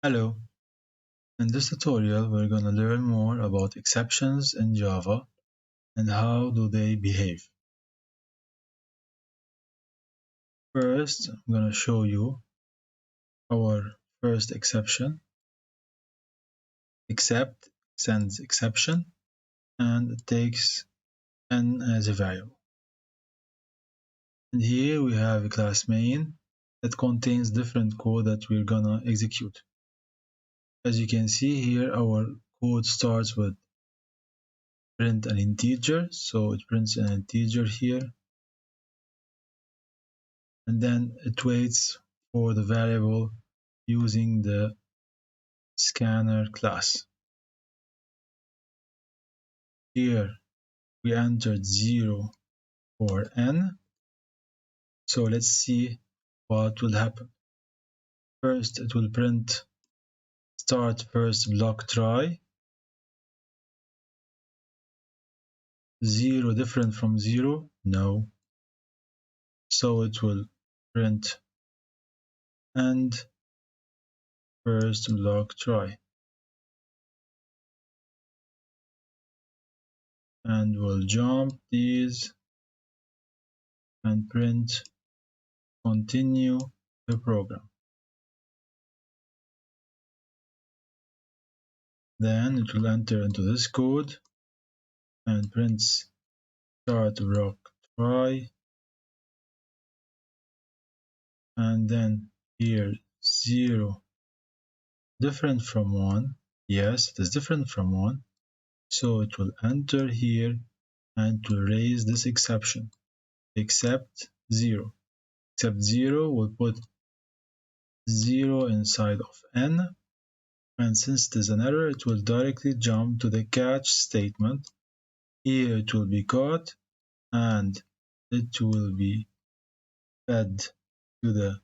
Hello, in this tutorial we're going to learn more about exceptions in Java and how do they behave. First, I'm going to show you our first exception. Except sends exception and it takes n as a variable. And here we have a class main that contains different code that we're going to execute. As you can see here, our code starts with print an integer, so it prints an integer here, and then it waits for the variable using the scanner class. Here we entered 0 for n, so let's see what will happen. First it will print start first block try. 0 different from 0? No. So it will print end first block try. And we'll jump these and print continue the program. Then it will enter into this code and prints start block try, and then here 0 different from 1. Yes, it is different from 1, so it will enter here and to raise this exception except 0. Except 0 will put 0 inside of n, and since it is an error it will directly jump to the catch statement. Here it will be caught and it will be fed to the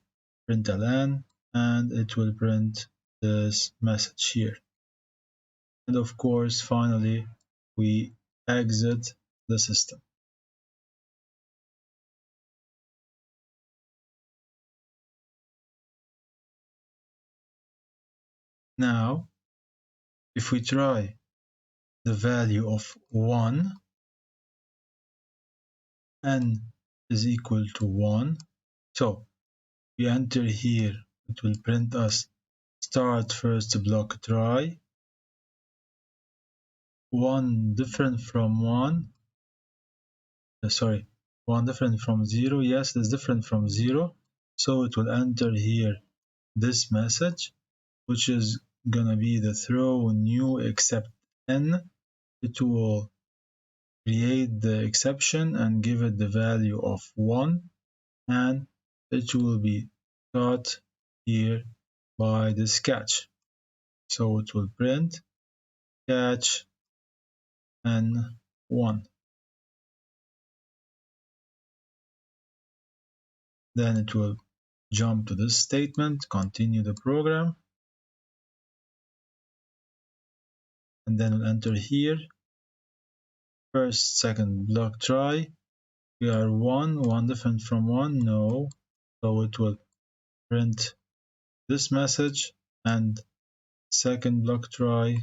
println and it will print this message here. And of course, finally, we exit the system. Now, if we try the value of 1, n is equal to 1. So we enter here, it will print us start first block try. 1 different from 1. 1 different from 0. Yes, it is different from 0. So it will enter here this message, which is gonna be the throw new except n. It will create the exception and give it the value of 1, and it will be caught here by this catch. So it will print catch n1. Then it will jump to this statement, continue the program, and then we'll enter here first second block try. We are 1 different from 1? No. So it will print this message and second block try,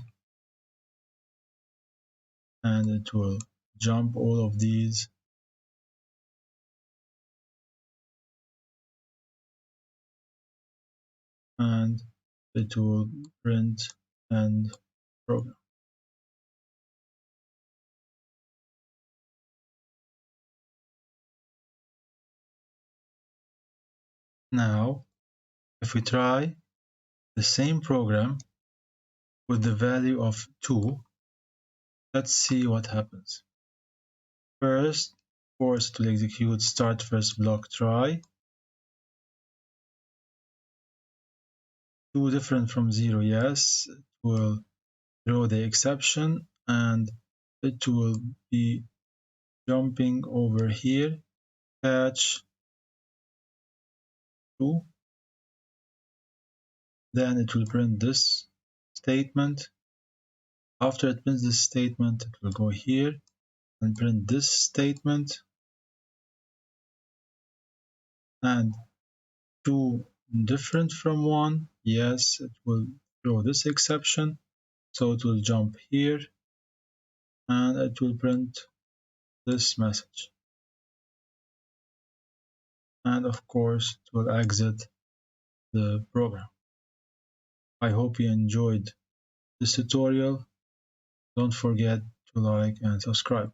and it will jump all of these and it will print end program. Now, if we try the same program with the value of 2, let's see what happens. First, of course, it will execute start first block try. 2 different from 0, yes. It will throw the exception and it will be jumping over here, catch 2. Then it will print this statement. After it prints this statement, it will go here and print this statement, and 2 different from 1. Yes, it will throw this exception. So it will jump here and it will print this message. And of course, it will exit the program. I hope you enjoyed this tutorial. Don't forget to like and subscribe.